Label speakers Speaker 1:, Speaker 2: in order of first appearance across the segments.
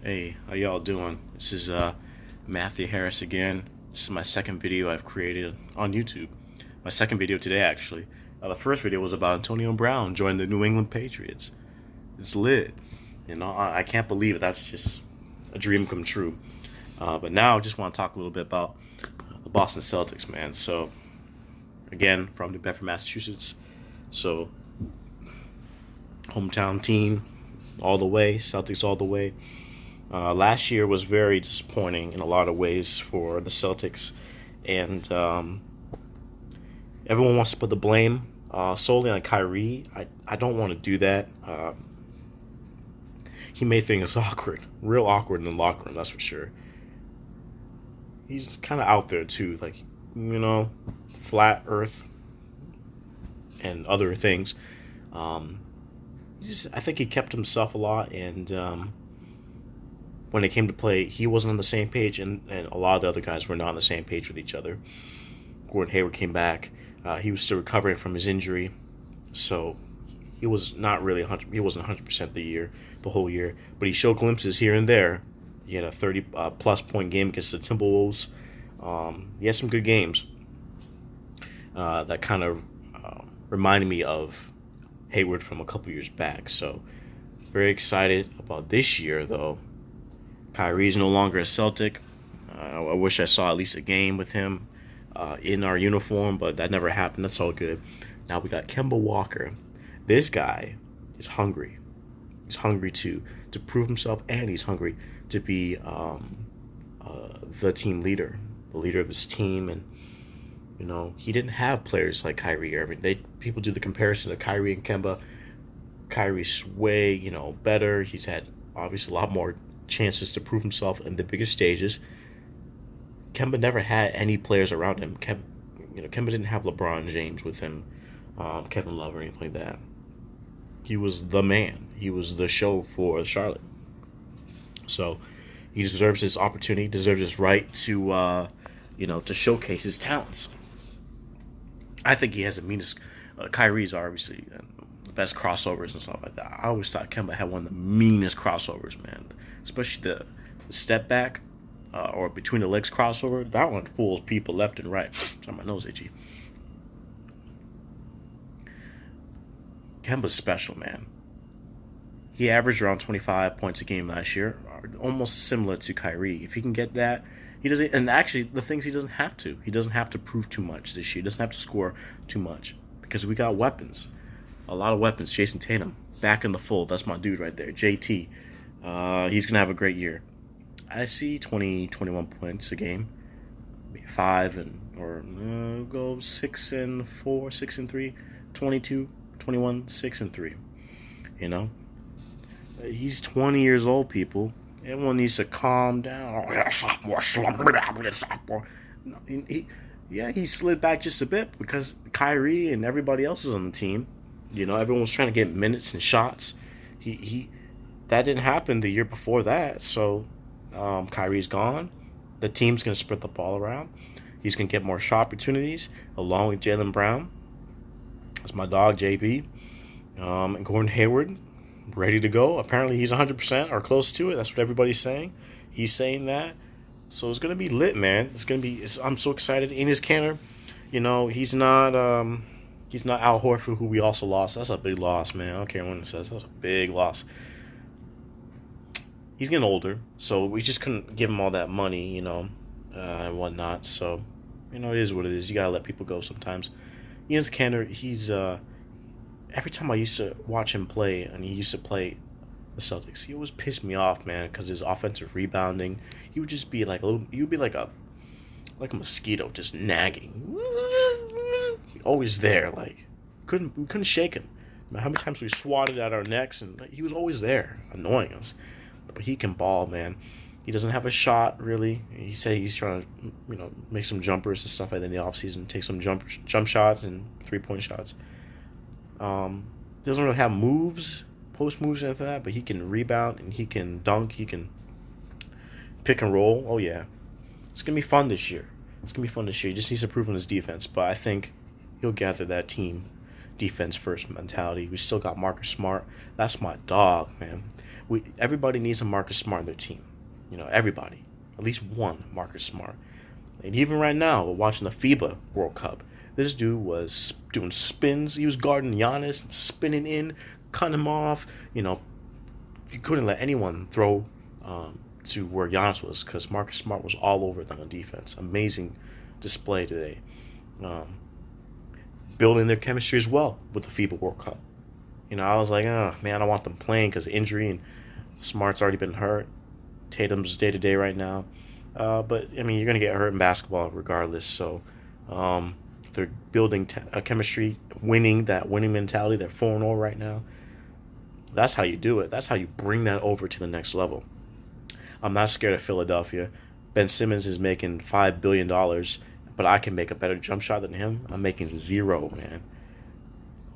Speaker 1: Hey, how y'all doing? This is Matthew Harris again. This is my second video I've created on YouTube. My second video today, actually. The first video was about Antonio Brown joining the New England Patriots. It's lit. I can't believe it. That's just a dream come true. But now I just want to talk a little bit about the Boston Celtics, man. So, again, from New Bedford, Massachusetts. So, hometown team all the way, Celtics all the way. Last year was very disappointing in a lot of ways for the Celtics, and everyone wants to put the blame solely on Kyrie. I don't want to do that. He made things awkward, real awkward in the locker room, that's for sure. He's kind of out there too, like, flat Earth and other things. I think he kept himself a lot, and when it came to play, he wasn't on the same page, and a lot of the other guys were not on the same page with each other. Gordon Hayward came back. He was still recovering from his injury, so he was not really 100. He wasn't 100% the whole year, but he showed glimpses here and there. He had a 30-plus point game against the Timberwolves. He had some good games that kind of reminded me of Hayward from a couple years back. So very excited about this year, though. Kyrie's no longer a Celtic. I wish I saw at least a game with him in our uniform, but that never happened. That's all good. Now we got Kemba Walker. This guy is hungry. He's hungry to prove himself, and he's hungry to be the team leader, the leader of his team. And he didn't have players like Kyrie Irving. People do the comparison of Kyrie and Kemba. Kyrie's way better. He's had obviously a lot more chances to prove himself in the bigger stages. Kemba never had any players around him. Kemba didn't have LeBron James with him, Kevin Love or anything like that. He was the man. He was the show for Charlotte. So he deserves his opportunity, deserves his right to to showcase his talents. I think he has the meanest. Kyrie's obviously the best crossovers and stuff like that. I always thought Kemba had one of the meanest crossovers, man. Especially the step back or between the legs crossover. That one fools people left and right. Sorry, my nose itchy. Kemba's special, man. He averaged around 25 points a game last year, almost similar to Kyrie. If he can get that, he doesn't. And actually, the things he doesn't have to. He doesn't have to prove too much this year. He doesn't have to score too much because we got weapons, a lot of weapons. Jason Tatum back in the fold. That's my dude right there. JT. He's gonna have a great year. I see 20, 21 points a game, 5 or go 6 and 4, 6 and 3, 22, 21, 6 and 3. He's 20 years old, people. Everyone needs to calm down. Oh, yeah, sophomore slump. Sophomore. No, he slid back just a bit because Kyrie and everybody else was on the team. Everyone was trying to get minutes and shots. That didn't happen the year before that. So Kyrie's gone. The team's going to spread the ball around. He's going to get more shot opportunities along with Jaylen Brown. That's my dog, JB. And Gordon Hayward, ready to go. Apparently he's 100% or close to it. That's what everybody's saying. He's saying that. So it's going to be lit, man. I'm so excited. Enes Kanter, he's not Al Horford, who we also lost. That's a big loss, man. I don't care what it says. That's a big loss. He's getting older, so we just couldn't give him all that money, and whatnot. So, it is what it is. You gotta let people go sometimes. Enes Kanter, he's every time I used to watch him play, and he used to play the Celtics, he always pissed me off, man, because his offensive rebounding, he would just be like a mosquito, just nagging, always there. Like we couldn't shake him. How many times we swatted at our necks, and he was always there, annoying us. But he can ball, man. He doesn't have a shot, really. He said he's trying to, make some jumpers and stuff like that in the offseason, take some jump shots and 3-point shots. Doesn't really have moves, post moves and anything like that, but he can rebound and he can dunk, he can pick and roll. Oh, yeah. It's going to be fun this year. He just needs to prove on his defense, but I think he'll gather that team defense first mentality. We still got Marcus Smart. That's my dog, man. Everybody needs a Marcus Smart on their team. Everybody. At least one Marcus Smart. And even right now, we're watching the FIBA World Cup. This dude was doing spins. He was guarding Giannis and spinning in, cutting him off. You couldn't let anyone throw to where Giannis was because Marcus Smart was all over them on defense. Amazing display today. Building their chemistry as well with the FIBA World Cup. I was like, oh, man, I want them playing because injury and Smart's already been hurt. Tatum's day-to-day right now. But, you're going to get hurt in basketball regardless. So they're building a chemistry, winning mentality. They're 4-0 right now. That's how you do it. That's how you bring that over to the next level. I'm not scared of Philadelphia. Ben Simmons is making $5 billion, but I can make a better jump shot than him. I'm making 0, man.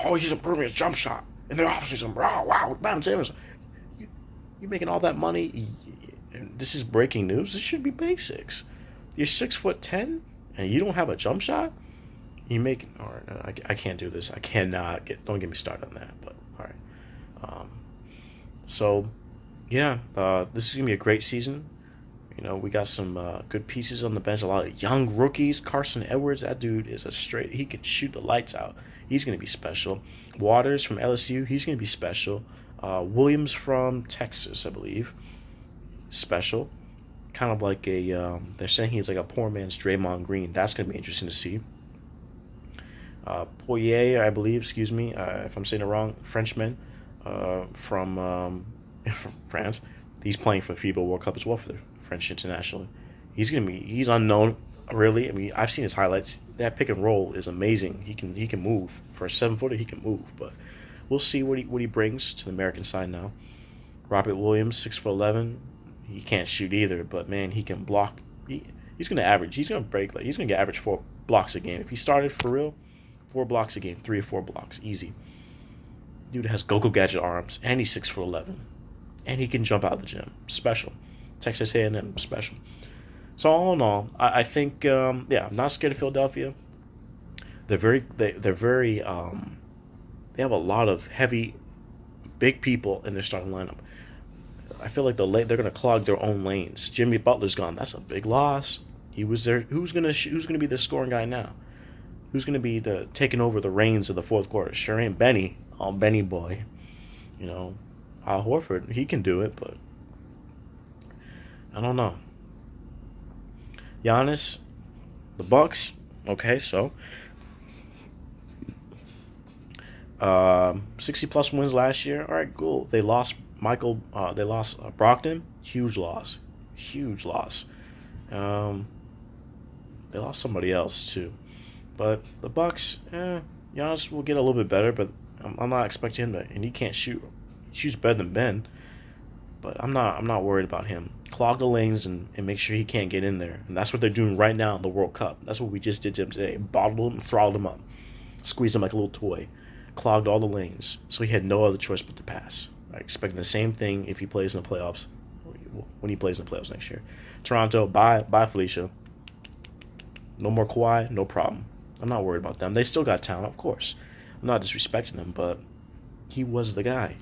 Speaker 1: Oh, he's improving his jump shot. And they're obviously some, wow, Ben Simmons. You're making all that money. This is breaking news. This should be basics. You're 6'10", and you don't have a jump shot? You make, all right, I can't do this. I cannot don't get me started on that, but all right. So, yeah, this is going to be a great season. We got some good pieces on the bench. A lot of young rookies. Carson Edwards, that dude is he can shoot the lights out. He's going to be special. Waters from LSU, he's going to be special. Williams from Texas, I believe, special. Kind of like they're saying he's like a poor man's Draymond Green. That's going to be interesting to see. Poirier, I believe, excuse me, if I'm saying it wrong, Frenchman from France. He's playing for FIBA World Cup as well for the French international. He's unknown, really. I've seen his highlights. That pick and roll is amazing. He can move. For a 7-footer, he can move. But we'll see what he brings to the American side now. Robert Williams, 6'11". He can't shoot either, but man, he can block. He's going to average. He's going to break. He's going to get average 4 blocks a game. If he started for real, 4 blocks a game, 3 or 4 blocks, easy. Dude has go-go gadget arms, and he's 6'11", and he can jump out of the gym. Special. Texas A&M, special. So all in all, I think I'm not scared of Philadelphia. They're very they have a lot of heavy, big people in their starting lineup. I feel like they're going to clog their own lanes. Jimmy Butler's gone. That's a big loss. He was there. Who's going to be the scoring guy now? Who's going to be taking over the reins of the fourth quarter? Sure ain't Benny. Oh, Benny boy. Al Horford, he can do it, but I don't know. Giannis, the Bucks. Okay, so 60-plus wins last year. All right, cool. They lost Brogdon. Huge loss. They lost somebody else too. But the Bucks, Giannis will get a little bit better, but I'm not expecting him to. And he can't shoot. He shoots better than Ben, but I'm not worried about him. Clog the lanes and make sure he can't get in there. And that's what they're doing right now in the World Cup. That's what we just did to him today. Bottled him, throttled him up, squeezed him like a little toy, clogged all the lanes, so he had no other choice but to pass. Expecting the same thing if he plays in the playoffs. When he plays in the playoffs next year. Toronto, bye Felicia. No more Kawhi, no problem. I'm not worried about them. They still got talent, of course. I'm not disrespecting them, but he was the guy.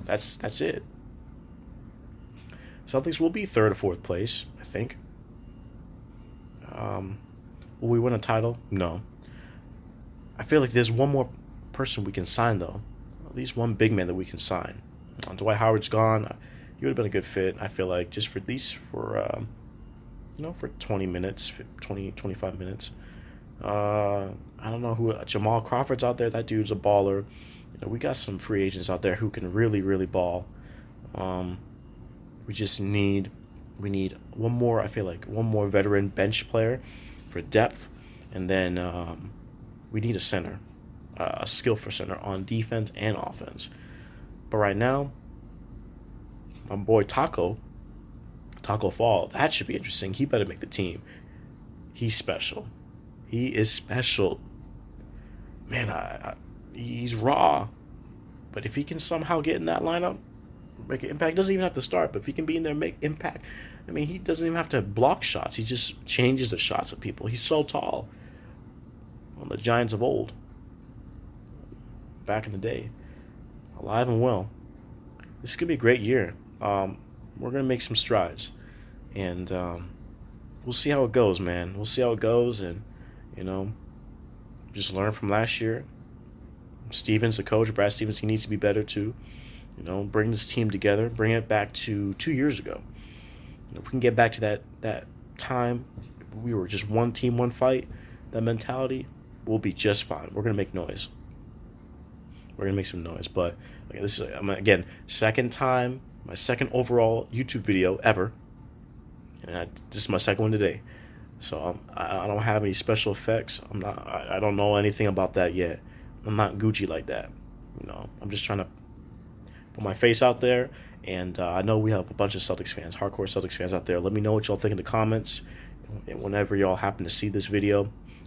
Speaker 1: That's it. Celtics will be 3rd or 4th place, I think. Will we win a title? No. I feel like there's one more person we can sign, though. At least one big man that we can sign. Dwight Howard's gone. He would have been a good fit, I feel like, just for at least for 20 minutes, 25 minutes. I don't know who. Jamal Crawford's out there. That dude's a baller. We got some free agents out there who can really, really ball. We need one more. I feel like one more veteran bench player for depth, and then we need a center, a skillful center on defense and offense. But right now, my boy Taco Fall, that should be interesting. He better make the team. He's special. He is special. Man, he's raw. But if he can somehow get in that lineup, make an impact, doesn't even have to start, but if he can be in there and make impact, he doesn't even have to block shots. He just changes the shots of people. He's so tall. On the Giants of old. Back in the day. alive and well. This is gonna be a great year. We're gonna make some strides, and we'll see how it goes, man. We'll see how it goes, and you know, just learn from last year. Stevens, the coach, Brad Stevens, he needs to be better too. Bring this team together, bring it back to 2 years ago. If we can get back to that time, we were just one team, one fight, that mentality, we'll be just fine. We're gonna make noise. We're gonna make some noise. But this is again second time, my second overall YouTube video ever, and this is my second one today. So I don't have any special effects. I don't know anything about that yet. I'm not Gucci like that. I'm just trying to put my face out there. And I know we have a bunch of Celtics fans, hardcore Celtics fans out there. Let me know what y'all think in the comments. And whenever y'all happen to see this video,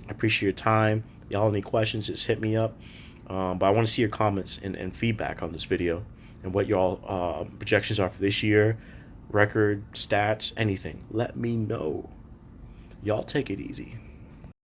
Speaker 1: I appreciate your time. Y'all have any questions, just hit me up. But I want to see your comments and feedback on this video and what y'all projections are for this year, record, stats, anything. Let me know. Y'all take it easy.